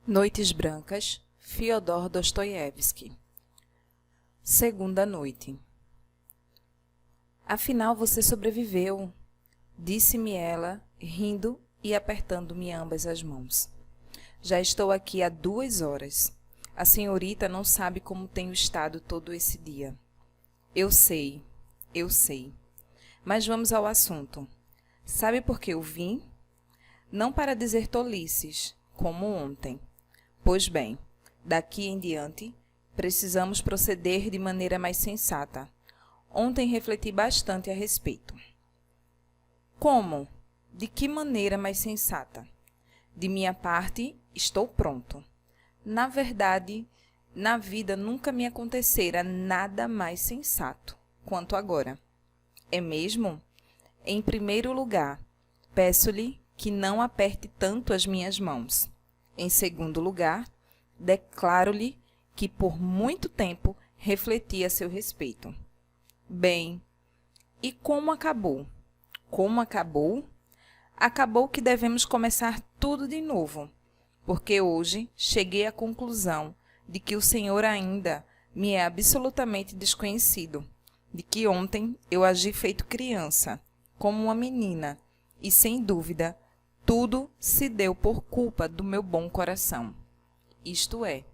Noites Brancas, Fyodor Dostoiévski. Segunda noite. Afinal, você sobreviveu, disse-me ela, rindo e apertando-me ambas as mãos. Já estou aqui há 2 horas. A senhorita não sabe como tenho estado todo esse dia. Eu sei. Mas vamos ao assunto. Sabe por que eu vim? Não para dizer tolices, como ontem. Pois bem, daqui em diante, precisamos proceder de maneira mais sensata. Ontem refleti bastante a respeito. Como? De que maneira mais sensata? De minha parte, estou pronto. Na verdade, na vida nunca me acontecera nada mais sensato quanto agora. É mesmo? Em primeiro lugar, peço-lhe que não aperte tanto as minhas mãos. Em segundo lugar, declaro-lhe que por muito tempo refleti a seu respeito. Bem, e como acabou? Como acabou? Acabou que devemos começar tudo de novo, porque hoje cheguei à conclusão de que o Senhor ainda me é absolutamente desconhecido, de que ontem eu agi feito criança, como uma menina, e sem dúvida, tudo se deu por culpa do meu bom coração. Isto é,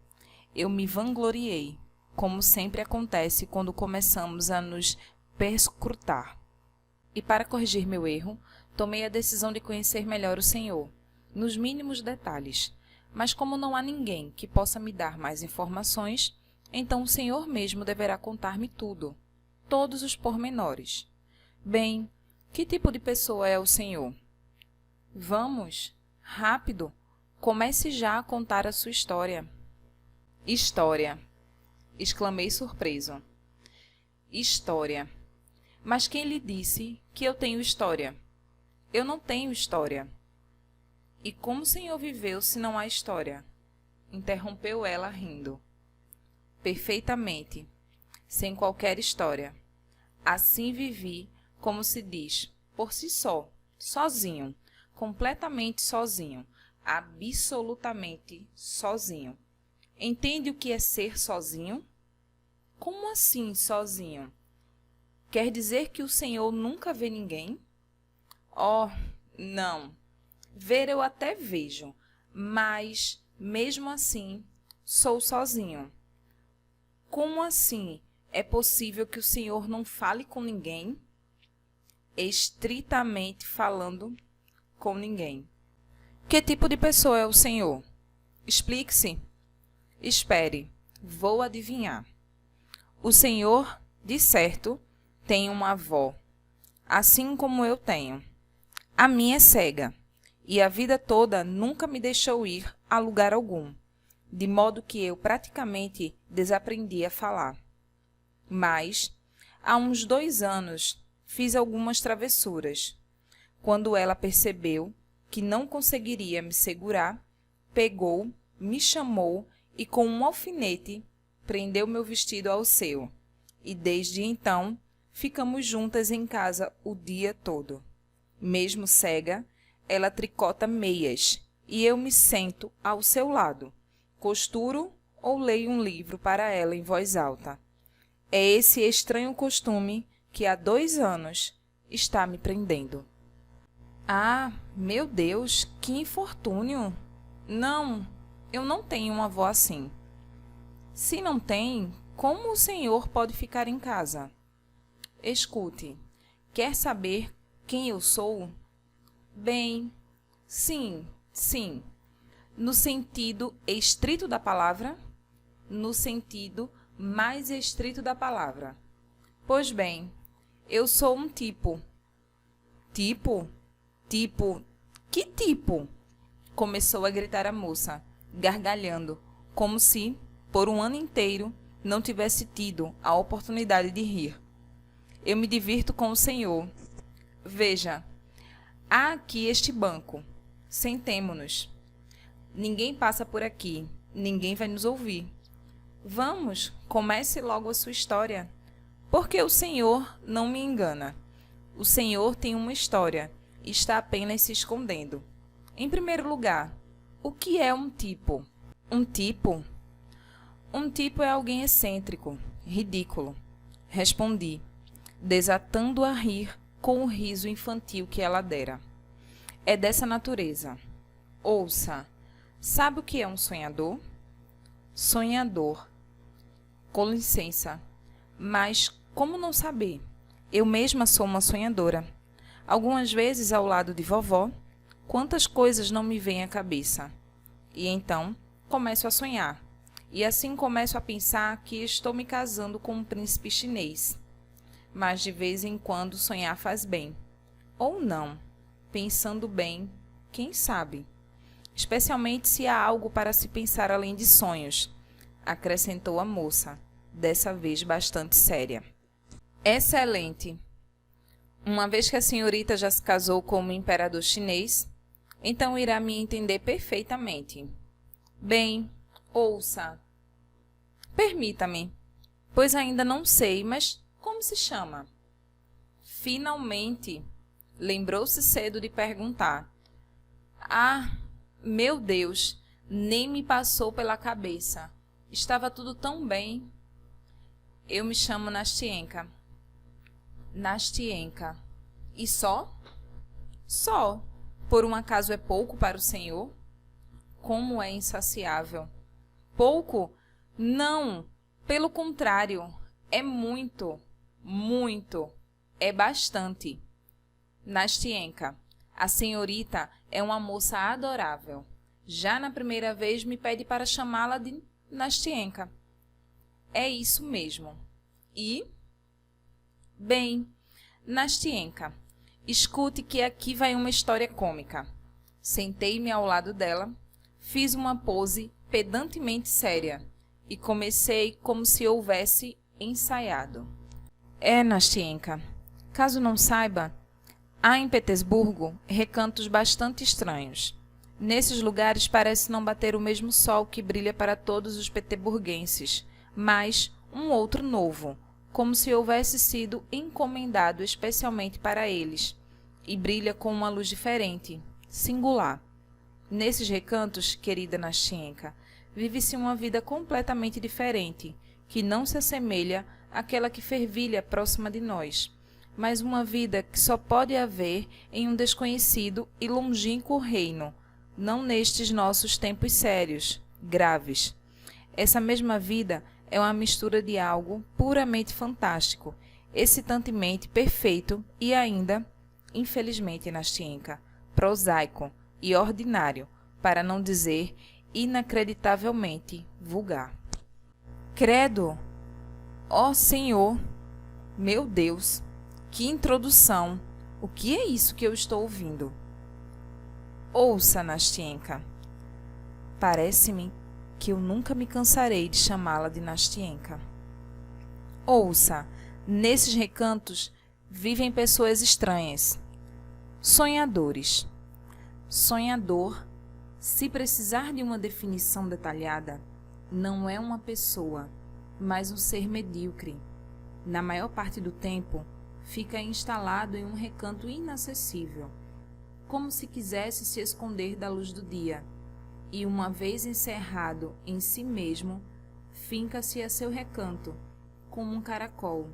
eu me vangloriei, como sempre acontece quando começamos a nos perscrutar. E para corrigir meu erro, tomei a decisão de conhecer melhor o Senhor, nos mínimos detalhes. Mas como não há ninguém que possa me dar mais informações, então o Senhor mesmo deverá contar-me tudo, todos os pormenores. Bem, que tipo de pessoa é o Senhor? Vamos, rápido, comece já a contar a sua história. História, exclamei surpreso. História. Mas quem lhe disse que eu tenho história? Eu não tenho história. E como o Senhor viveu se não há história? Interrompeu ela rindo. Perfeitamente, sem qualquer história. Assim vivi, como se diz, por si só, sozinho, completamente sozinho, absolutamente sozinho. Entende o que é ser sozinho? Como assim sozinho? Quer dizer que o Senhor nunca vê ninguém? Oh, não. Ver eu até vejo, mas, mesmo assim, sou sozinho. Como assim é possível que o Senhor não fale com ninguém? Estritamente falando, com ninguém. Que tipo de pessoa é o Senhor? Explique-se. Espere, vou adivinhar. O Senhor, de certo, tem uma avó, assim como eu tenho. A minha é cega, e a vida toda nunca me deixou ir a lugar algum, de modo que eu praticamente desaprendi a falar. Mas, há uns 2 anos, fiz algumas travessuras. Quando ela percebeu que não conseguiria me segurar, pegou, me chamou e com um alfinete prendeu meu vestido ao seu. E desde então, ficamos juntas em casa o dia todo. Mesmo cega, ela tricota meias e eu me sento ao seu lado. Costuro ou leio um livro para ela em voz alta. É esse estranho costume que há 2 anos está me prendendo. Ah, meu Deus, que infortúnio! Não, eu não tenho uma avó assim. Se não tem, como o senhor pode ficar em casa? Escute, quer saber quem eu sou? Bem, sim. No sentido estrito da palavra? No sentido mais estrito da palavra. Pois bem, eu sou um tipo. Tipo? Tipo? Que tipo? Começou a gritar a moça, gargalhando, como se, por um ano inteiro, não tivesse tido a oportunidade de rir. Eu me divirto com o senhor. Veja, há aqui este banco. Sentemo-nos. Ninguém passa por aqui, ninguém vai nos ouvir. Vamos, comece logo a sua história. Porque o senhor não me engana. O senhor tem uma história e está apenas se escondendo. Em primeiro lugar, o que é um tipo? Um tipo? Um tipo é alguém excêntrico, ridículo. Respondi, desatando a rir com o riso infantil que ela dera. É dessa natureza. Ouça, sabe o que é um sonhador? Sonhador. Com licença, mas como não saber? Eu mesma sou uma sonhadora. Algumas vezes ao lado de vovó, quantas coisas não me vêm à cabeça. E então começo a sonhar. E assim começo a pensar que estou me casando com um príncipe chinês. Mas de vez em quando sonhar faz bem. Ou não. Pensando bem, quem sabe? Especialmente se há algo para se pensar além de sonhos, acrescentou a moça, dessa vez bastante séria. Excelente! Uma vez que a senhorita já se casou com um imperador chinês, então irá me entender perfeitamente. Bem, ouça. Permita-me, pois ainda não sei, mas como se chama? Finalmente, lembrou-se cedo de perguntar. Ah, meu Deus, nem me passou pela cabeça. Estava tudo tão bem. Eu me chamo Nastienka. Nastienka. E só? Só. Por um acaso é pouco para o senhor? Como é insaciável. Pouco? Não. Pelo contrário, é muito, muito. É bastante. Nastienka, a senhorita é uma moça adorável. Já na primeira vez me pede para chamá-la de Nastienka. É isso mesmo. E? Bem, Nastienka, escute que aqui vai uma história cômica. Sentei-me ao lado dela, fiz uma pose pedantemente séria e comecei como se houvesse ensaiado. Nastienka, caso não saiba, há em Petersburgo recantos bastante estranhos. Nesses lugares parece não bater o mesmo sol que brilha para todos os peteburguenses, mas um outro novo, como se houvesse sido encomendado especialmente para eles, e brilha com uma luz diferente, singular. Nesses recantos, querida Nastienka, vive-se uma vida completamente diferente, que não se assemelha àquela que fervilha próxima de nós, mas uma vida que só pode haver em um desconhecido e longínquo reino, não nestes nossos tempos sérios, graves. Essa mesma vida é uma mistura de algo puramente fantástico, excitantemente perfeito e ainda, infelizmente, Nastienka, prosaico e ordinário, para não dizer inacreditavelmente vulgar. Credo! Ó Senhor! Meu Deus! Que introdução! O que é isso que eu estou ouvindo? Ouça, Nastienka. Parece-me que eu nunca me cansarei de chamá-la de Nastienka. Ouça, nesses recantos vivem pessoas estranhas. Sonhadores. Sonhador, se precisar de uma definição detalhada, não é uma pessoa, mas um ser medíocre. Na maior parte do tempo, fica instalado em um recanto inacessível, como se quisesse se esconder da luz do dia, e uma vez encerrado em si mesmo, finca-se a seu recanto, como um caracol,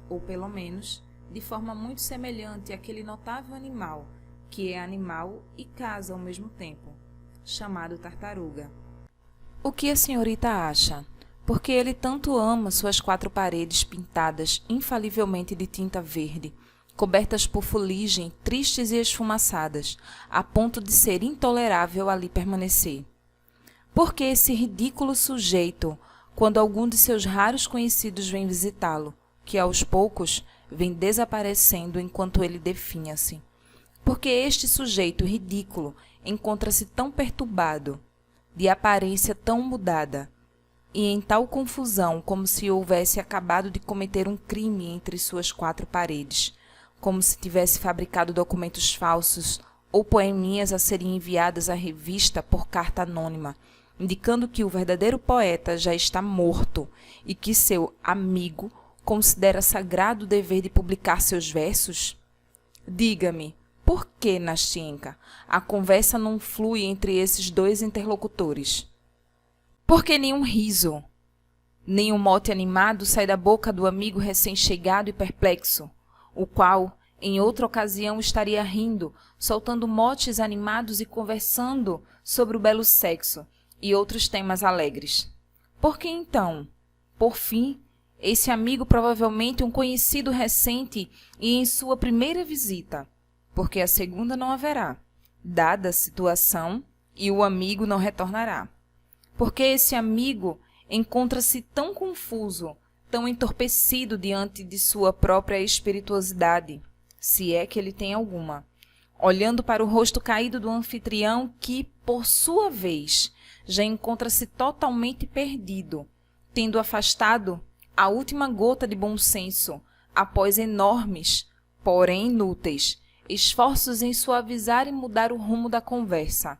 ou pelo menos, de forma muito semelhante àquele notável animal, que é animal e casa ao mesmo tempo, chamado tartaruga. O que a senhorita acha? Porque ele tanto ama suas 4 paredes pintadas infalivelmente de tinta verde, cobertas por fuligem, tristes e esfumaçadas, a ponto de ser intolerável ali permanecer. Porque esse ridículo sujeito, quando algum de seus raros conhecidos vem visitá-lo, que aos poucos vem desaparecendo enquanto ele definha-se? Porque este sujeito ridículo encontra-se tão perturbado, de aparência tão mudada, e em tal confusão como se houvesse acabado de cometer um crime entre suas 4 paredes, como se tivesse fabricado documentos falsos ou poeminhas a serem enviadas à revista por carta anônima, indicando que o verdadeiro poeta já está morto e que seu amigo considera sagrado o dever de publicar seus versos? Diga-me, por que, Nastienka, a conversa não flui entre esses 2 interlocutores? Porque nenhum riso, nenhum mote animado sai da boca do amigo recém-chegado e perplexo, o qual, em outra ocasião, estaria rindo, soltando motes animados e conversando sobre o belo sexo e outros temas alegres. Por que então, por fim, esse amigo provavelmente um conhecido recente e em sua primeira visita, porque a segunda não haverá, dada a situação, e o amigo não retornará. Porque esse amigo encontra-se tão confuso, tão entorpecido diante de sua própria espirituosidade, se é que ele tem alguma, olhando para o rosto caído do anfitrião que, por sua vez, já encontra-se totalmente perdido, tendo afastado a última gota de bom senso, após enormes, porém inúteis, esforços em suavizar e mudar o rumo da conversa,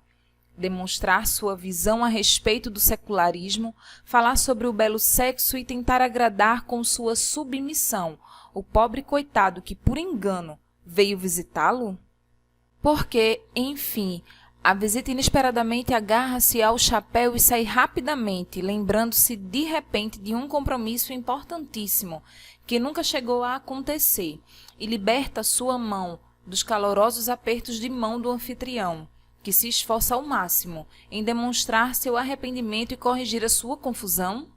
demonstrar sua visão a respeito do secularismo, falar sobre o belo sexo e tentar agradar com sua submissão o pobre coitado que, por engano, veio visitá-lo? Porque, enfim, a visita inesperadamente agarra-se ao chapéu e sai rapidamente, lembrando-se de repente de um compromisso importantíssimo que nunca chegou a acontecer, e liberta sua mão dos calorosos apertos de mão do anfitrião, que se esforça ao máximo em demonstrar seu arrependimento e corrigir a sua confusão?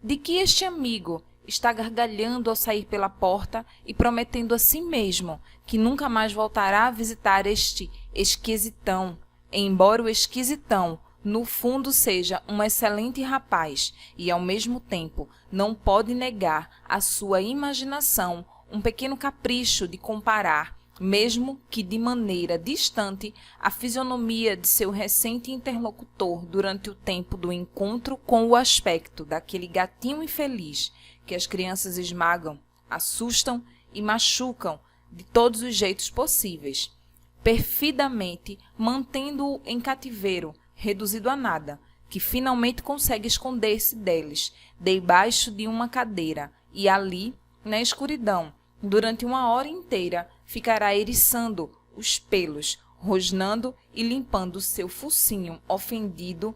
De que este amigo está gargalhando ao sair pela porta e prometendo a si mesmo que nunca mais voltará a visitar este esquisitão, embora o esquisitão, no fundo, seja um excelente rapaz e, ao mesmo tempo, não pode negar à sua imaginação um pequeno capricho de comparar, mesmo que de maneira distante, a fisionomia de seu recente interlocutor durante o tempo do encontro com o aspecto daquele gatinho infeliz que as crianças esmagam, assustam e machucam de todos os jeitos possíveis, perfidamente mantendo-o em cativeiro, reduzido a nada, que finalmente consegue esconder-se deles, debaixo de uma cadeira, e ali, na escuridão, durante uma hora inteira, ficará eriçando os pelos, rosnando e limpando seu focinho ofendido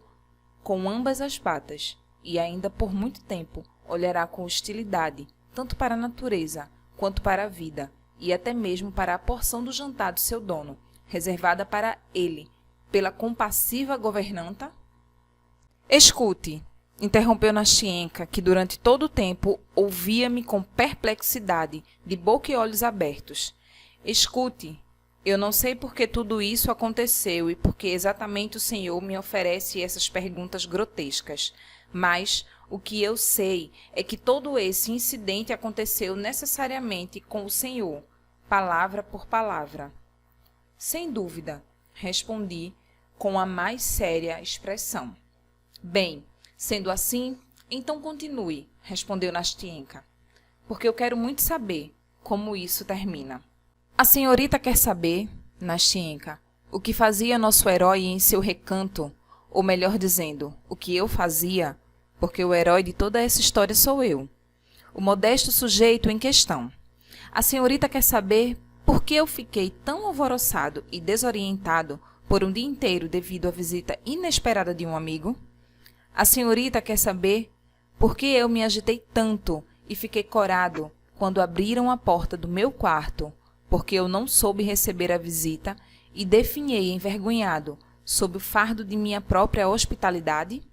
com ambas as patas, e ainda por muito tempo olhará com hostilidade, tanto para a natureza quanto para a vida, e até mesmo para a porção do jantar do seu dono, reservada para ele, pela compassiva governanta? Escute, interrompeu Nastienka, que durante todo o tempo ouvia-me com perplexidade, de boca e olhos abertos. Escute, eu não sei por que tudo isso aconteceu e por que exatamente o senhor me oferece essas perguntas grotescas, mas o que eu sei é que todo esse incidente aconteceu necessariamente com o senhor, palavra por palavra. Sem dúvida, respondi com a mais séria expressão. Bem, sendo assim, então continue, respondeu Nastienka, porque eu quero muito saber como isso termina. A senhorita quer saber, Nastienka, o que fazia nosso herói em seu recanto, ou melhor dizendo, o que eu fazia, porque o herói de toda essa história sou eu, o modesto sujeito em questão. A senhorita quer saber por que eu fiquei tão alvoroçado e desorientado por um dia inteiro devido à visita inesperada de um amigo? A senhorita quer saber por que eu me agitei tanto e fiquei corado quando abriram a porta do meu quarto, porque eu não soube receber a visita e definhei envergonhado sob o fardo de minha própria hospitalidade?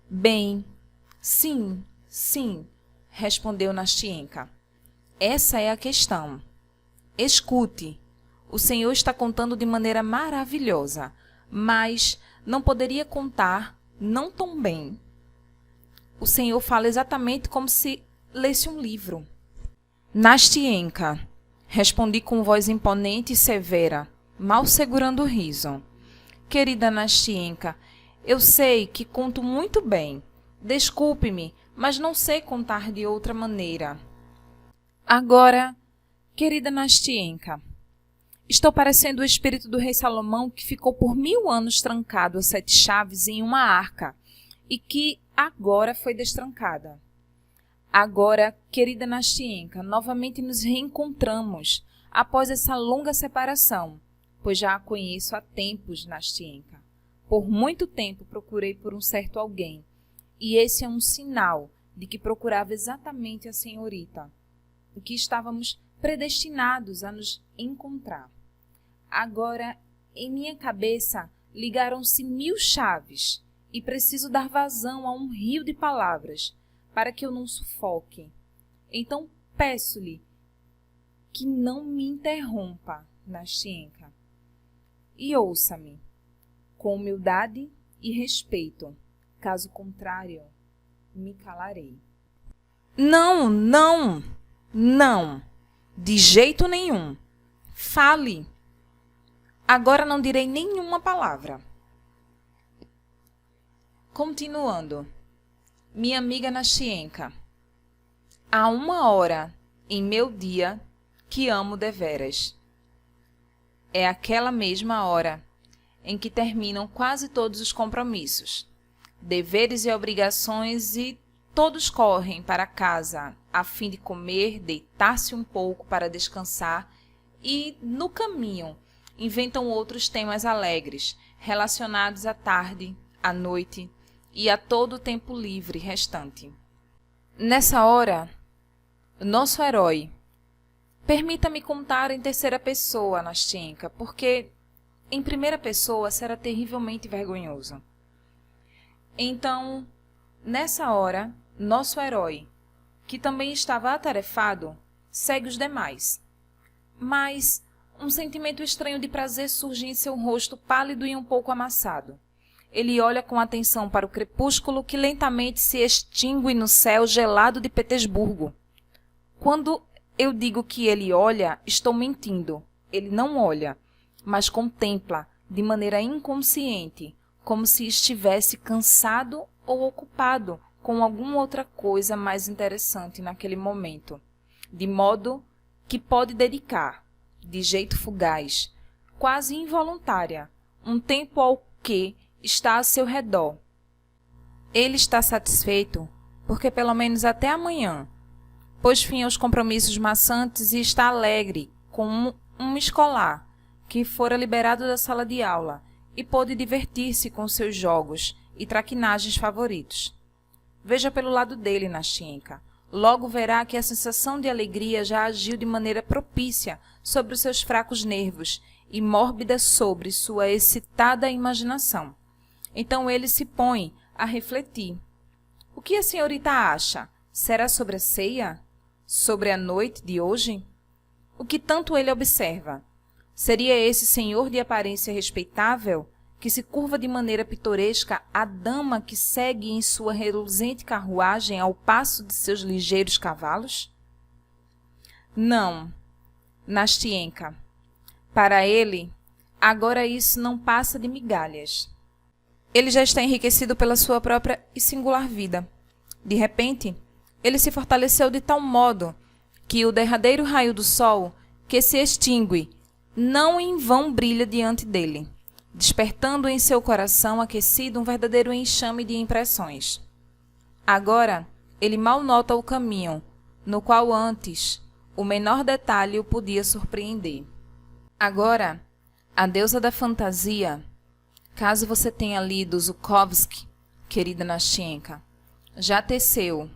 Bem, sim, respondeu Nastienka. Essa é a questão. Escute, o senhor está contando de maneira maravilhosa, mas não poderia contar não tão bem. O senhor fala exatamente como se lesse um livro. Nastienka, respondi com voz imponente e severa, mal segurando o riso. Querida Nastienka, eu sei que conto muito bem. Desculpe-me, mas não sei contar de outra maneira. Agora, querida Nastienka, estou parecendo o espírito do rei Salomão que ficou por 1000 anos trancado a 7 chaves em uma arca e que agora foi destrancada. Agora, querida Nastienka, novamente nos reencontramos após essa longa separação, pois já a conheço há tempos, Nastienka. Por muito tempo procurei por um certo alguém, e esse é um sinal de que procurava exatamente a senhorita, e que estávamos predestinados a nos encontrar. Agora, em minha cabeça, ligaram-se 1000 chaves, e preciso dar vazão a um rio de palavras, para que eu não sufoque. Então, peço-lhe que não me interrompa, Nastyenka, e ouça-me com humildade e respeito. Caso contrário, me calarei. Não, não, não, de jeito nenhum. Fale. Agora não direi nenhuma palavra. Continuando. Minha amiga Nastyenka, há 1 hora em meu dia que amo deveras. É aquela mesma hora em que terminam quase todos os compromissos, deveres e obrigações, e todos correm para casa a fim de comer, deitar-se um pouco para descansar e, no caminho, inventam outros temas alegres relacionados à tarde, à noite e a todo o tempo livre restante. Nessa hora, nosso herói, permita-me contar em terceira pessoa, Nastyenka, porque em primeira pessoa será terrivelmente vergonhoso. Então, nessa hora, nosso herói, que também estava atarefado, segue os demais. Mas um sentimento estranho de prazer surge em seu rosto pálido e um pouco amassado. Ele olha com atenção para o crepúsculo que lentamente se extingue no céu gelado de Petersburgo. Quando eu digo que ele olha, estou mentindo. Ele não olha, mas contempla de maneira inconsciente, como se estivesse cansado ou ocupado com alguma outra coisa mais interessante naquele momento, de modo que pode dedicar, de jeito fugaz, quase involuntária, um tempo ao que está a seu redor. Ele está satisfeito porque pelo menos até amanhã pôs fim aos compromissos maçantes e está alegre com um escolar que fora liberado da sala de aula e pôde divertir-se com seus jogos e traquinagens favoritos. Veja pelo lado dele, Nastyenka. Logo verá que a sensação de alegria já agiu de maneira propícia sobre os seus fracos nervos e mórbida sobre sua excitada imaginação. Então ele se põe a refletir. O que a senhorita acha? Será sobre a ceia? Sobre a noite de hoje? O que tanto ele observa? Seria esse senhor de aparência respeitável, que se curva de maneira pitoresca a dama que segue em sua reluzente carruagem ao passo de seus ligeiros cavalos? Não, Nastyenka. Para ele, agora isso não passa de migalhas. Ele já está enriquecido pela sua própria e singular vida. De repente, ele se fortaleceu de tal modo que o derradeiro raio do sol, que se extingue, não em vão brilha diante dele, despertando em seu coração aquecido um verdadeiro enxame de impressões. Agora, ele mal nota o caminho, no qual antes o menor detalhe o podia surpreender. Agora, a deusa da fantasia, caso você tenha lido Zhukovsky, querida Nastyenka, já teceu,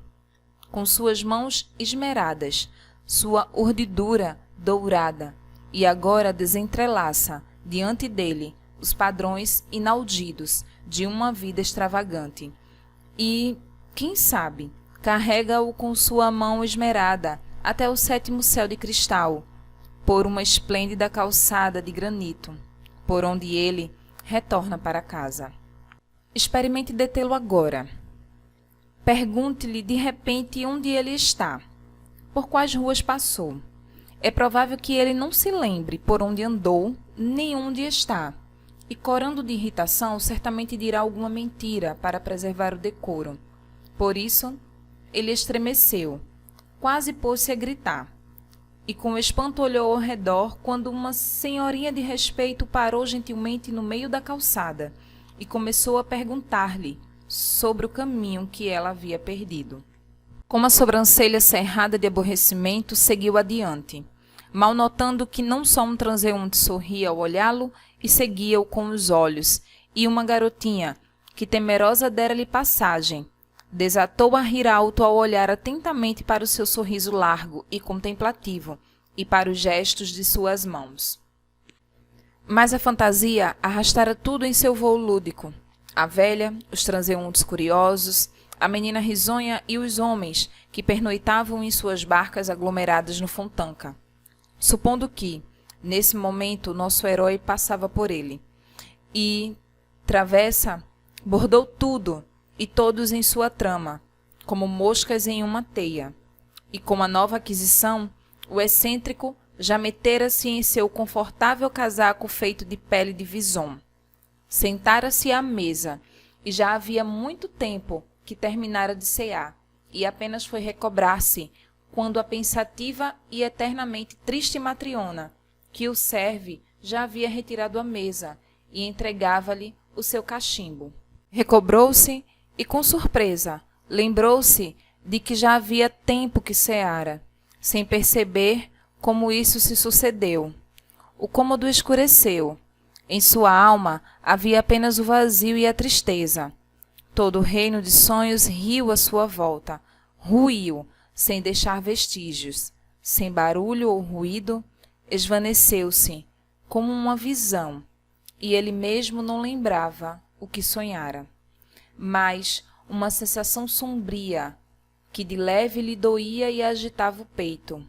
com suas mãos esmeradas, sua urdidura dourada, e agora desentrelaça, diante dele, os padrões inaudidos de uma vida extravagante. E, quem sabe, carrega-o com sua mão esmerada até o 7º céu de cristal, por uma esplêndida calçada de granito, por onde ele retorna para casa. Experimente detê-lo agora. Pergunte-lhe de repente onde ele está, por quais ruas passou. É provável que ele não se lembre por onde andou, nem onde está. E, corando de irritação, certamente dirá alguma mentira para preservar o decoro. Por isso, ele estremeceu, quase pôs-se a gritar. E com espanto olhou ao redor quando uma senhorinha de respeito parou gentilmente no meio da calçada e começou a perguntar-lhe sobre o caminho que ela havia perdido. Com uma sobrancelha cerrada de aborrecimento, seguiu adiante, mal notando que não só um transeunte sorria ao olhá-lo e seguia-o com os olhos, e uma garotinha, que temerosa dera-lhe passagem, desatou a rir alto ao olhar atentamente para o seu sorriso largo e contemplativo e para os gestos de suas mãos. Mas a fantasia arrastara tudo em seu vôo lúdico. A velha, os transeuntes curiosos, a menina risonha e os homens que pernoitavam em suas barcas aglomeradas no Fontanka. Supondo que, nesse momento, nosso herói passava por ele. E, travessa, bordou tudo e todos em sua trama, como moscas em uma teia. E com a nova aquisição, o excêntrico já metera-se em seu confortável casaco feito de pele de vison. Sentara-se à mesa, e já havia muito tempo que terminara de cear, e apenas foi recobrar-se quando a pensativa e eternamente triste matriona, que o serve, já havia retirado a mesa e entregava-lhe o seu cachimbo. Recobrou-se e, com surpresa, lembrou-se de que já havia tempo que ceara, sem perceber como isso se sucedeu. O cômodo escureceu. Em sua alma havia apenas o vazio e a tristeza. Todo o reino de sonhos riu à sua volta, ruiu, sem deixar vestígios, sem barulho ou ruído, esvaneceu-se, como uma visão, e ele mesmo não lembrava o que sonhara. Mas uma sensação sombria, que de leve lhe doía e agitava o peito.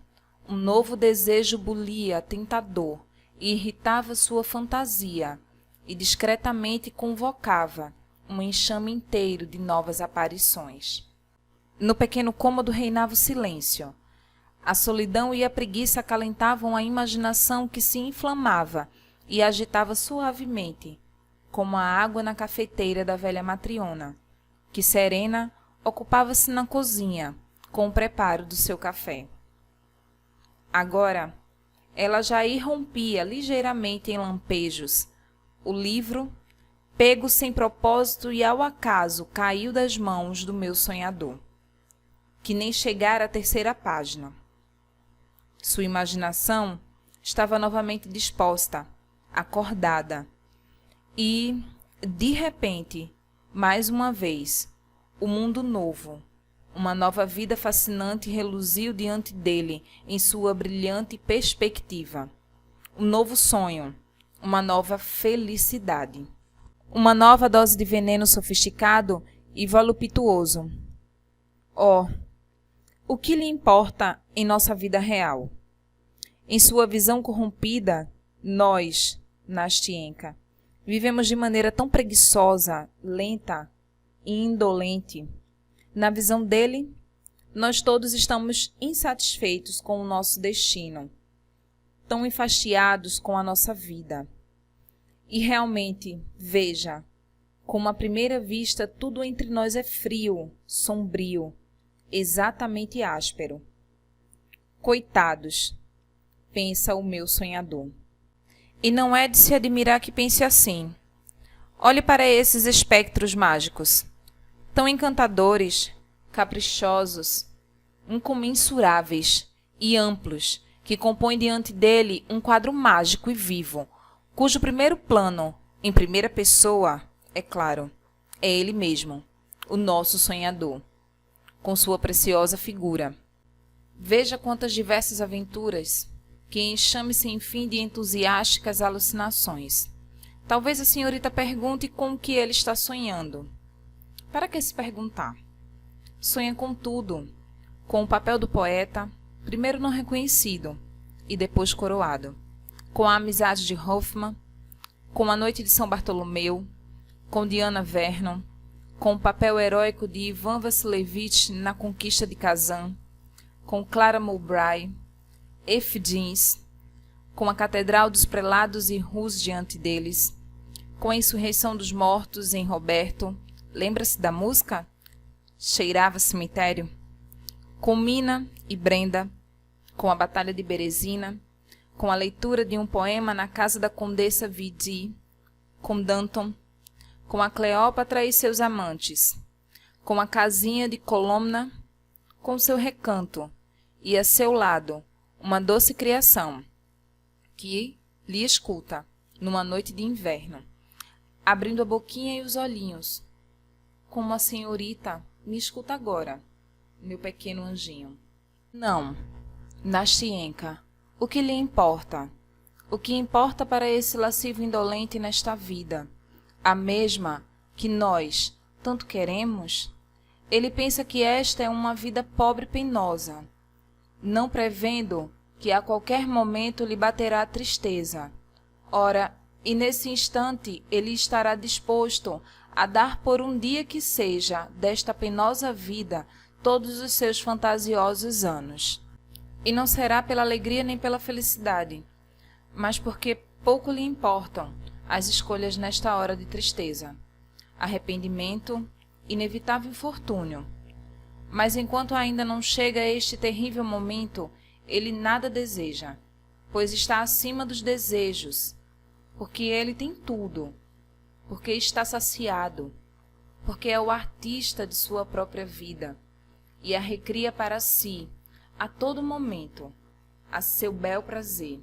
Um novo desejo bulia, tentador, e irritava sua fantasia, e discretamente convocava um enxame inteiro de novas aparições. No pequeno cômodo reinava o silêncio. A solidão e a preguiça acalentavam a imaginação que se inflamava e agitava suavemente, como a água na cafeteira da velha matriona, que serena ocupava-se na cozinha, com o preparo do seu café. Agora, ela já irrompia ligeiramente em lampejos. O livro, pego sem propósito e ao acaso, caiu das mãos do meu sonhador, que nem chegara à terceira página. Sua imaginação estava novamente disposta, acordada, e, de repente, mais uma vez, o mundo novo, uma nova vida fascinante reluziu diante dele em sua brilhante perspectiva. Um novo sonho, uma nova felicidade. Uma nova dose de veneno sofisticado e voluptuoso. Oh, o que lhe importa em nossa vida real? Em sua visão corrompida, nós, Nastienka, vivemos de maneira tão preguiçosa, lenta e indolente. Na visão dele, nós todos estamos insatisfeitos com o nosso destino, tão enfastiados com a nossa vida. E realmente, veja, como à primeira vista tudo entre nós é frio, sombrio, exatamente áspero. Coitados, pensa o meu sonhador. E não é de se admirar que pense assim. Olhe para esses espectros mágicos, tão encantadores, caprichosos, incomensuráveis e amplos, que compõem diante dele um quadro mágico e vivo, cujo primeiro plano, em primeira pessoa, é claro, é ele mesmo, o nosso sonhador, com sua preciosa figura. Veja quantas diversas aventuras, que enxame sem fim de entusiásticas alucinações. Talvez a senhorita pergunte com o que ele está sonhando. Para que se perguntar? Sonha com tudo, com o papel do poeta, primeiro não reconhecido e depois coroado, com a amizade de Hoffmann, com a noite de São Bartolomeu, com Diana Vernon, com o papel heróico de Ivan Vassilevich na conquista de Kazan, com Clara Mowbray, F. Jeans, com a Catedral dos Prelados e Rus diante deles, com a insurreição dos mortos em Roberto, lembra-se da música? Cheirava cemitério. Com Mina e Brenda, com a Batalha de Berezina, com a leitura de um poema na casa da Condessa Vidi, com Danton, com a Cleópatra e seus amantes, com a casinha de Colomna, com seu recanto, e a seu lado, uma doce criação, que lhe escuta, numa noite de inverno. abrindo a boquinha e os olhinhos, como a senhorita me escuta agora, meu pequeno anjinho. Não, Nastienka, o que lhe importa? O que importa para esse lascivo indolente nesta vida, a mesma que nós tanto queremos? Ele pensa que esta é uma vida pobre e penosa, não prevendo que a qualquer momento lhe baterá a tristeza. Ora, e nesse instante ele estará disposto a dar por um dia que seja desta penosa vida todos os seus fantasiosos anos. E não será pela alegria nem pela felicidade, mas porque pouco lhe importam as escolhas nesta hora de tristeza, arrependimento, inevitável infortúnio. Mas enquanto ainda não chega este terrível momento, ele nada deseja, pois está acima dos desejos, porque ele tem tudo, porque está saciado, porque é o artista de sua própria vida, e a recria para si, a todo momento, a seu bel prazer.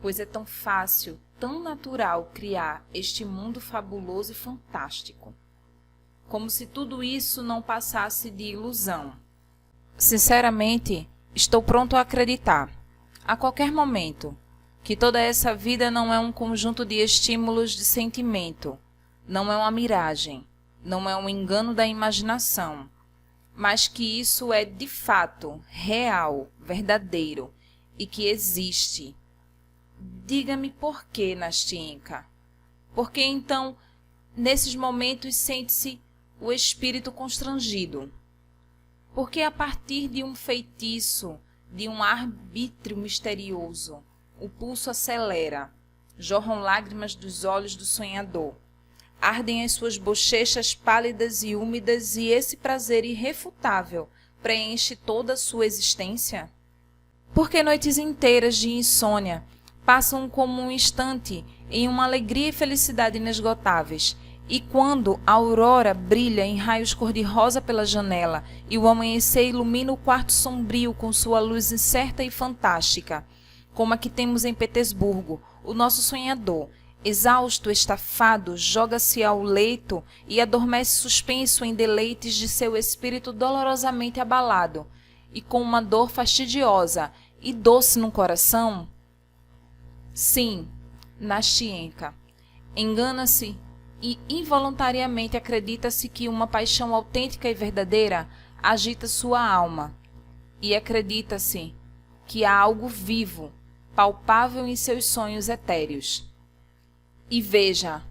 Pois é tão fácil, tão natural criar este mundo fabuloso e fantástico, como se tudo isso não passasse de ilusão. Sinceramente, estou pronto a acreditar, a qualquer momento, que toda essa vida não é um conjunto de estímulos de sentimento, não é uma miragem, não é um engano da imaginação, mas que isso é de fato real, verdadeiro e que existe. Diga-me por que, Nastienka? Por que então, nesses momentos, sente-se o espírito constrangido? Por que a partir de um feitiço, de um arbítrio misterioso, o pulso acelera, jorram lágrimas dos olhos do sonhador, ardem as suas bochechas pálidas e úmidas e esse prazer irrefutável preenche toda a sua existência? Por que noites inteiras de insônia passam como um instante em uma alegria e felicidade inesgotáveis, e quando a aurora brilha em raios cor-de-rosa pela janela e o amanhecer ilumina o quarto sombrio com sua luz incerta e fantástica, como a que temos em Petersburgo, o nosso sonhador, exausto, estafado, joga-se ao leito e adormece suspenso em deleites de seu espírito dolorosamente abalado, e com uma dor fastidiosa e doce no coração? Sim, Nastienka, engana-se e involuntariamente acredita-se que uma paixão autêntica e verdadeira agita sua alma, e acredita-se que há algo vivo, palpável em seus sonhos etéreos. E veja,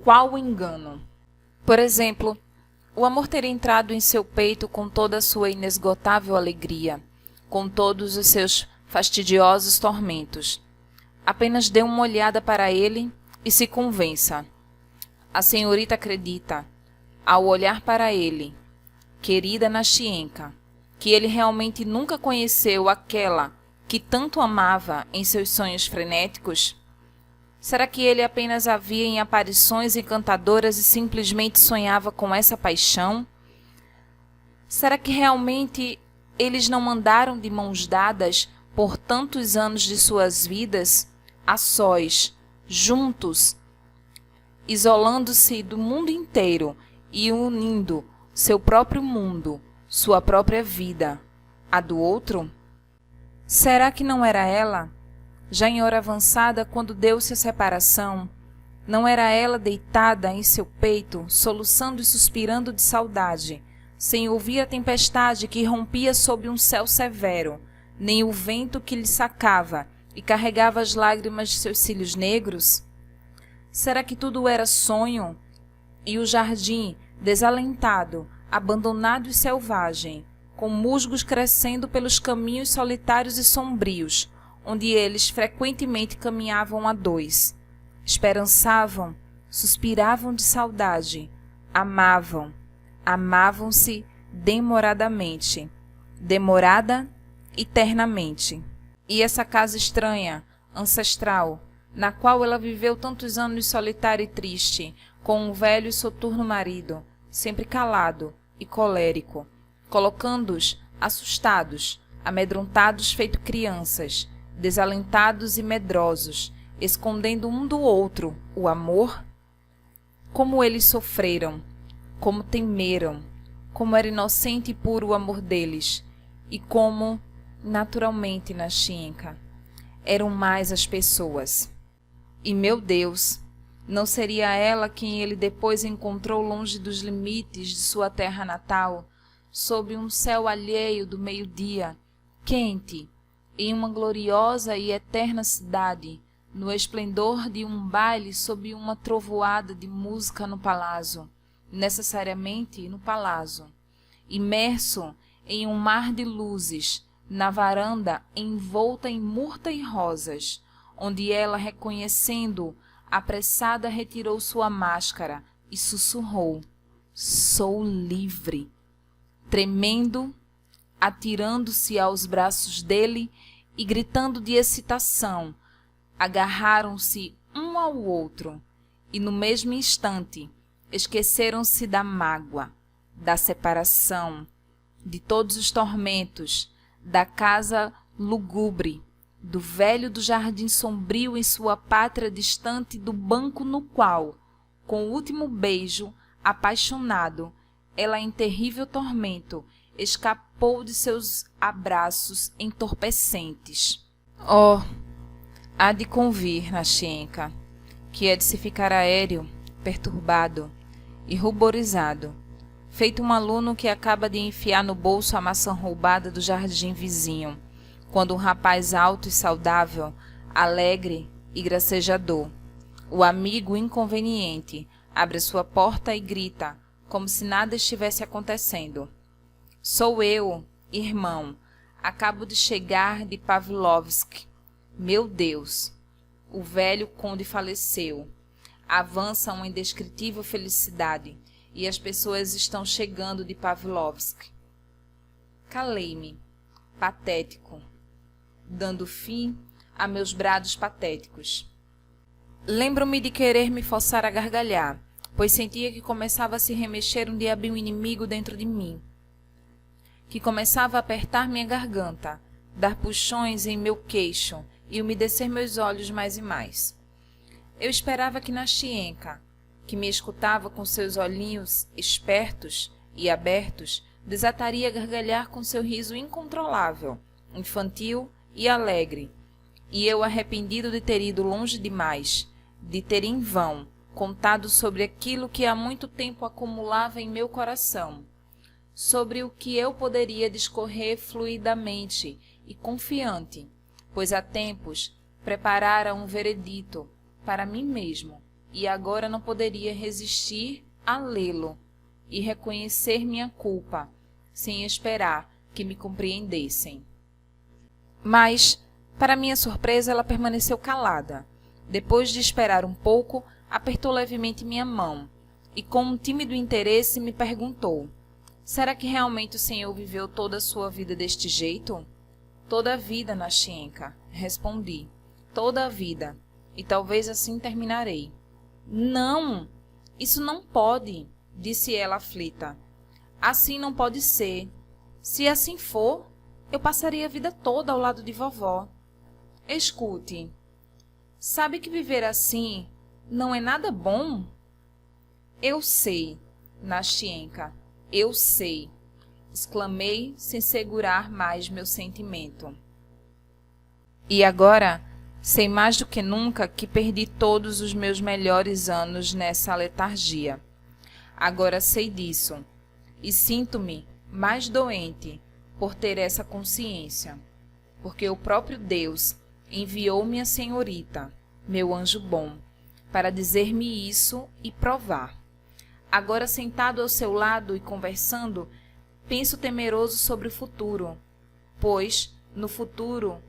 qual o engano! Por exemplo, o amor teria entrado em seu peito com toda a sua inesgotável alegria, com todos os seus fastidiosos tormentos. Apenas dê uma olhada para ele e se convença. A senhorita acredita, ao olhar para ele, querida Nastienka, que ele realmente nunca conheceu aquela que tanto amava em seus sonhos frenéticos? Será que ele apenas a via em aparições encantadoras e simplesmente sonhava com essa paixão? Será que realmente eles não andaram de mãos dadas por tantos anos de suas vidas, a sós, juntos, isolando-se do mundo inteiro e unindo seu próprio mundo, sua própria vida, a do outro? Será que não era ela, já em hora avançada, quando deu-se a separação, não era ela deitada em seu peito, soluçando e suspirando de saudade, sem ouvir a tempestade que rompia sobre um céu severo, nem o vento que lhe sacava e carregava as lágrimas de seus cílios negros? Será que tudo era sonho? E o jardim, desalentado, abandonado e selvagem, com musgos crescendo pelos caminhos solitários e sombrios, onde eles frequentemente caminhavam a dois, esperançavam, suspiravam de saudade, amavam, amavam-se demoradamente, demorada eternamente. E essa casa estranha, ancestral, na qual ela viveu tantos anos solitária e triste, com um velho e soturno marido, sempre calado e colérico, colocando-os assustados, amedrontados feito crianças, desalentados e medrosos, escondendo um do outro o amor Como eles sofreram, como temeram, como era inocente e puro o amor deles, e como, naturalmente, Nascienka, eram mais as pessoas. E, meu Deus, não seria ela quem ele depois encontrou longe dos limites de sua terra natal, sob um céu alheio do meio-dia, quente, em uma gloriosa e eterna cidade, no esplendor de um baile sob uma trovoada de música no palácio, necessariamente no palácio, imerso em um mar de luzes, na varanda envolta em murta e rosas, onde ela, reconhecendo, apressada retirou sua máscara e sussurrou: "Sou livre!" Tremendo, atirando-se aos braços dele e gritando de excitação, agarraram-se um ao outro e, no mesmo instante, esqueceram-se da mágoa, da separação, de todos os tormentos, da casa lúgubre, do velho do jardim sombrio em sua pátria distante, do banco no qual, com o último beijo apaixonado, ela em terrível tormento escapou de seus abraços entorpecentes. Oh, há de convir, Nascienka, que é de se ficar aéreo, perturbado e ruborizado, feito um aluno que acaba de enfiar no bolso a maçã roubada do jardim vizinho, quando um rapaz alto e saudável, alegre e gracejador, o amigo inconveniente, abre sua porta e grita, como se nada estivesse acontecendo: "Sou eu, irmão. Acabo de chegar de Pavlovsk. Meu Deus! O velho conde faleceu. Avança uma indescritível felicidade, e as pessoas estão chegando de Pavlovsk." Calei-me, patético, dando fim a meus brados patéticos. Lembro-me de querer me forçar a gargalhar, pois sentia que começava a se remexer um diabinho inimigo dentro de mim, que começava a apertar minha garganta, dar puxões em meu queixo e umedecer meus olhos mais e mais. Eu esperava que Nascienka, que me escutava com seus olhinhos espertos e abertos, desataria a gargalhar com seu riso incontrolável, infantil e alegre, e eu, arrependido de ter ido longe demais, de ter em vão contado sobre aquilo que há muito tempo acumulava em meu coração, sobre o que eu poderia discorrer fluidamente e confiante, pois há tempos preparara um veredito para mim mesmo, e agora não poderia resistir a lê-lo e reconhecer minha culpa, sem esperar que me compreendessem. Mas, para minha surpresa, ela permaneceu calada. Depois de esperar um pouco, apertou levemente minha mão e, com um tímido interesse, me perguntou: "Será que realmente o senhor viveu toda a sua vida deste jeito?" "Toda a vida, Nascienka", respondi. "Toda a vida. E talvez assim terminarei." "Não! Isso não pode", disse ela aflita. "Assim não pode ser. Se assim for, eu passaria a vida toda ao lado de vovó. Escute, sabe que viver assim não é nada bom?" "Eu sei, Nascienka, eu sei", exclamei sem segurar mais meu sentimento. E agora, sei mais do que nunca que perdi todos os meus melhores anos nessa letargia. Agora sei disso, e sinto-me mais doente por ter essa consciência, porque o próprio Deus enviou-me a senhorita, meu anjo bom, para dizer-me isso e provar. Agora, sentado ao seu lado e conversando, penso temeroso sobre o futuro, pois no futuro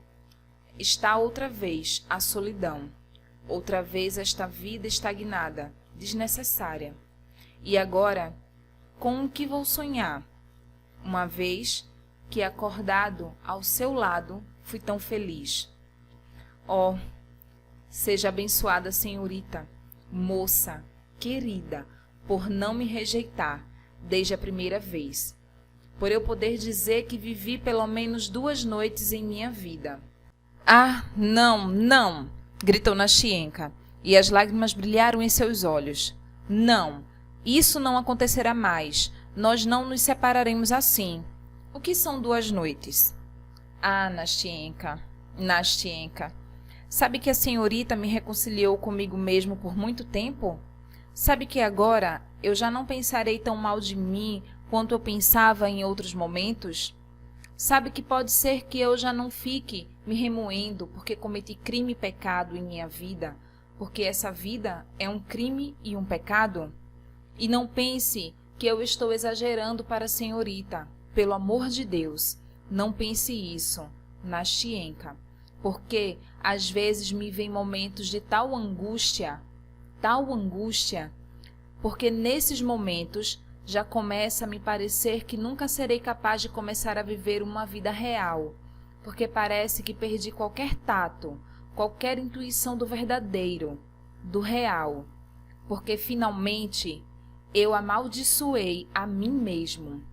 está outra vez a solidão, outra vez esta vida estagnada, desnecessária. E agora, com o que vou sonhar, uma vez que, acordado ao seu lado, fui tão feliz? Oh, seja abençoada, senhorita, moça, querida, por não me rejeitar desde a primeira vez, por eu poder dizer que vivi pelo menos 2 noites em minha vida." "Ah, não, não!" gritou Nascienka, e as lágrimas brilharam em seus olhos. Não, isso não acontecerá mais. Nós não nos separaremos assim. O que são 2 noites? Ah, Nastienka, Nastienka, sabe que a senhorita me reconciliou comigo mesmo por muito tempo? Sabe que agora eu já não pensarei tão mal de mim quanto eu pensava em outros momentos? Sabe que pode ser que eu já não fique me remoendo porque cometi crime e pecado em minha vida, porque essa vida é um crime e um pecado? E não pense que eu estou exagerando para a senhorita. Pelo amor de Deus, não pense isso, Nastienka, porque às vezes me vem momentos de tal angústia, porque nesses momentos já começa a me parecer que nunca serei capaz de começar a viver uma vida real, porque parece que perdi qualquer tato, qualquer intuição do verdadeiro, do real, porque finalmente eu amaldiçoei a mim mesmo,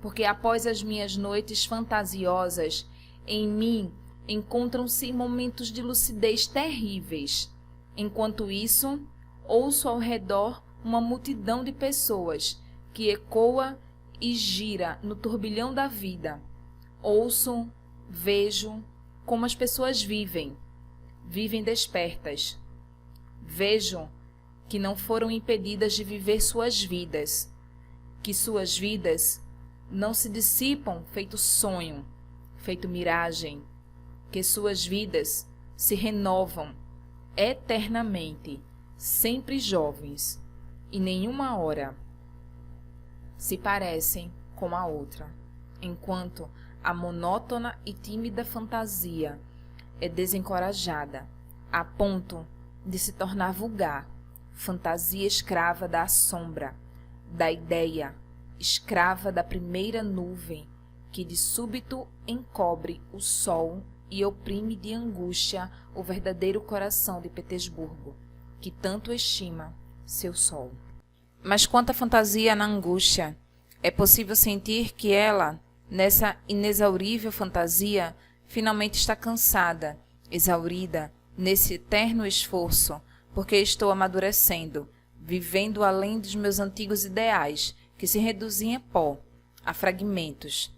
porque após as minhas noites fantasiosas, em mim encontram-se momentos de lucidez terríveis. Enquanto isso, ouço ao redor uma multidão de pessoas que ecoa e gira no turbilhão da vida. Ouço, vejo como as pessoas vivem despertas. Vejo que não foram impedidas de viver suas vidas, que suas vidas não se dissipam feito sonho, feito miragem, que suas vidas se renovam eternamente, sempre jovens, e nenhuma hora se parecem com a outra, enquanto a monótona e tímida fantasia é desencorajada, a ponto de se tornar vulgar, fantasia escrava da sombra, da ideia, escrava da primeira nuvem que de súbito encobre o sol e oprime de angústia o verdadeiro coração de Petersburgo, que tanto estima seu sol. Mas quanta fantasia na angústia! É possível sentir que ela, nessa inexaurível fantasia, finalmente está cansada, exaurida, nesse eterno esforço, porque estou amadurecendo, vivendo além dos meus antigos ideais, que se reduziam a pó, a fragmentos.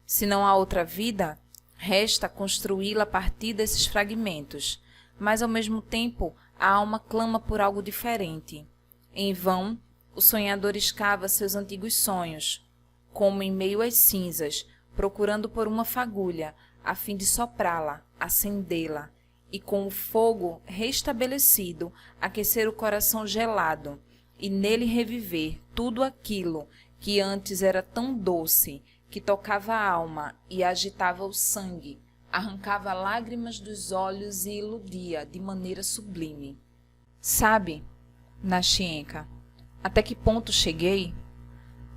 Se não há outra vida, resta construí-la a partir desses fragmentos, mas ao mesmo tempo a alma clama por algo diferente. Em vão, o sonhador escava seus antigos sonhos, como em meio às cinzas, procurando por uma fagulha, a fim de soprá-la, acendê-la, e com o fogo restabelecido, aquecer o coração gelado, e nele reviver tudo aquilo que antes era tão doce, que tocava a alma e agitava o sangue, arrancava lágrimas dos olhos e iludia de maneira sublime. Sabe, Nastienka, até que ponto cheguei?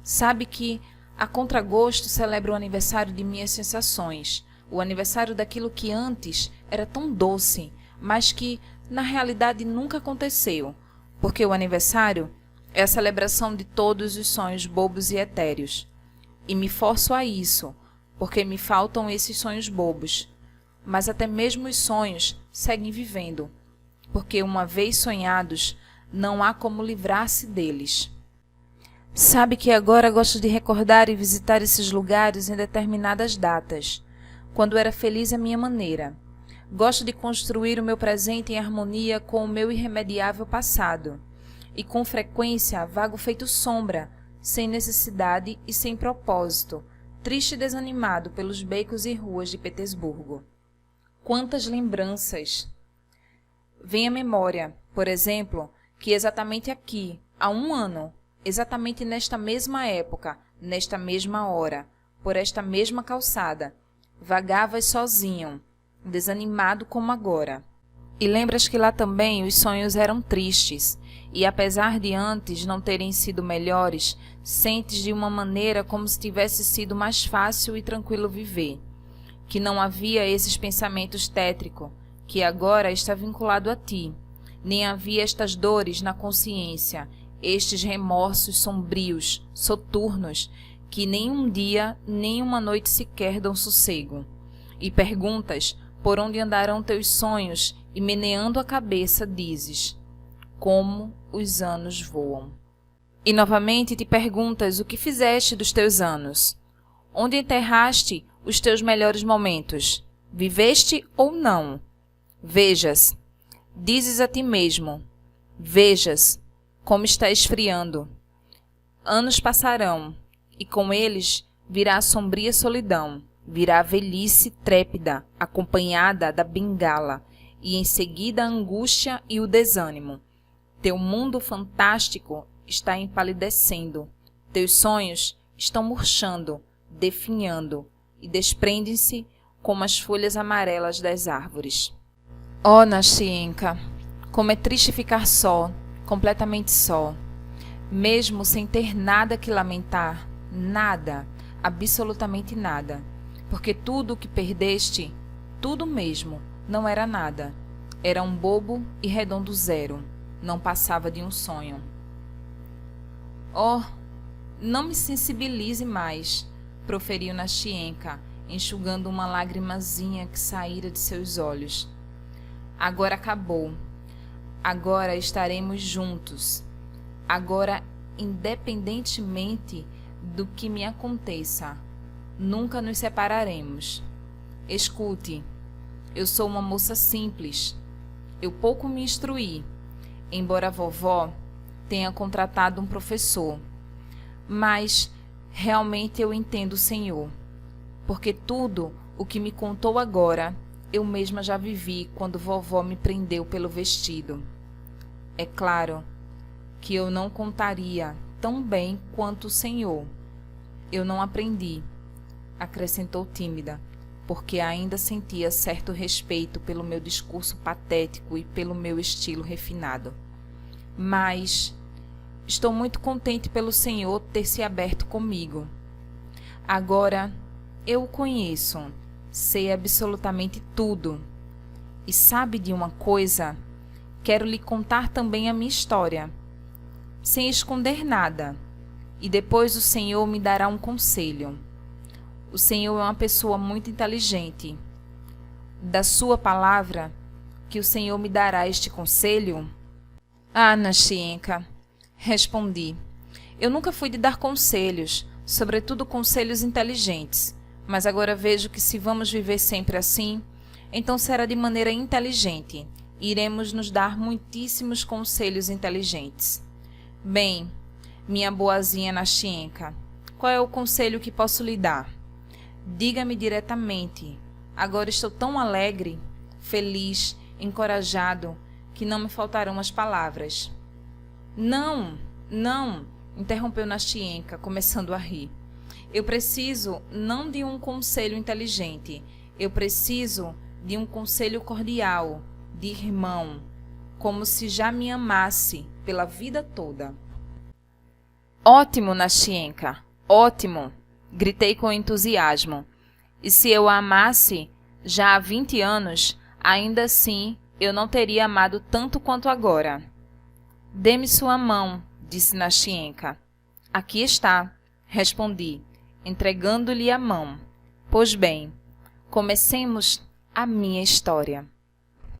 Sabe que, a contragosto, celebro o aniversário de minhas sensações, o aniversário daquilo que antes era tão doce, mas que, na realidade, nunca aconteceu, porque o aniversário é a celebração de todos os sonhos bobos e etéreos. E me forço a isso, porque me faltam esses sonhos bobos. Mas até mesmo os sonhos seguem vivendo, porque uma vez sonhados, não há como livrar-se deles. Sabe que agora gosto de recordar e visitar esses lugares em determinadas datas, quando era feliz à minha maneira. Gosto de construir o meu presente em harmonia com o meu irremediável passado, e com frequência vago feito sombra, sem necessidade e sem propósito, triste e desanimado pelos becos e ruas de Petersburgo. Quantas lembranças! Vem à memória, por exemplo, que exatamente aqui, há 1 ano, exatamente nesta mesma época, nesta mesma hora, por esta mesma calçada, vagavas sozinho, desanimado como agora. E lembras que lá também os sonhos eram tristes, e apesar de antes não terem sido melhores, sentes de uma maneira como se tivesse sido mais fácil e tranquilo viver, que não havia esses pensamentos tétricos, que agora está vinculado a ti, nem havia estas dores na consciência, estes remorsos sombrios, soturnos, que nem um dia, nem uma noite sequer dão sossego. E perguntas por onde andarão teus sonhos, e meneando a cabeça dizes: como os anos voam. E novamente te perguntas o que fizeste dos teus anos. Onde enterraste os teus melhores momentos? Viveste ou não? Vejas, dizes a ti mesmo, vejas como está esfriando. Anos passarão, e com eles virá a sombria solidão, virá a velhice trépida, acompanhada da bengala, e em seguida a angústia e o desânimo. Teu mundo fantástico está empalidecendo, teus sonhos estão murchando, definhando, e desprendem-se como as folhas amarelas das árvores. Oh, Nascienka, como é triste ficar só, completamente só, mesmo sem ter nada que lamentar, nada, absolutamente nada, porque tudo o que perdeste, tudo mesmo, não era nada, era um bobo e redondo zero, não passava de um sonho. Oh, não me sensibilize mais, proferiu Nascienka, enxugando uma lagrimazinha que saíra de seus olhos. Agora acabou. Agora estaremos juntos. Agora, independentemente do que me aconteça, nunca nos separaremos. Escute, eu sou uma moça simples. Eu pouco me instruí, embora a vovó tenha contratado um professor. Mas realmente eu entendo o Senhor, porque tudo o que me contou agora eu mesma já vivi quando vovó me prendeu pelo vestido. É claro que eu não contaria tão bem quanto o Senhor. Eu não aprendi, acrescentou tímida, porque ainda sentia certo respeito pelo meu discurso patético e pelo meu estilo refinado. Mas estou muito contente pelo Senhor ter se aberto comigo. Agora eu o conheço, sei absolutamente tudo. E sabe de uma coisa? Quero lhe contar também a minha história, sem esconder nada, e depois o Senhor me dará um conselho. O Senhor é uma pessoa muito inteligente. Da sua palavra, que o Senhor me dará este conselho? Ah, Nascienka, respondi. Eu nunca fui de dar conselhos, sobretudo conselhos inteligentes, mas agora vejo que se vamos viver sempre assim, então será de maneira inteligente. Iremos nos dar muitíssimos conselhos inteligentes. Bem, minha boazinha Nascienka, qual é o conselho que posso lhe dar? Diga-me diretamente. Agora estou tão alegre, feliz, encorajado, que não me faltarão as palavras. Não, interrompeu Nascienka, começando a rir. Eu preciso não de um conselho inteligente, eu preciso de um conselho cordial, de irmão, como se já me amasse pela vida toda. Ótimo, Nascienka, ótimo! Gritei com entusiasmo. E se eu a amasse já há 20 anos, ainda assim eu não teria amado tanto quanto agora. Dê-me sua mão, disse Nascienka. Aqui está, respondi, entregando-lhe a mão. Pois bem, comecemos a minha história.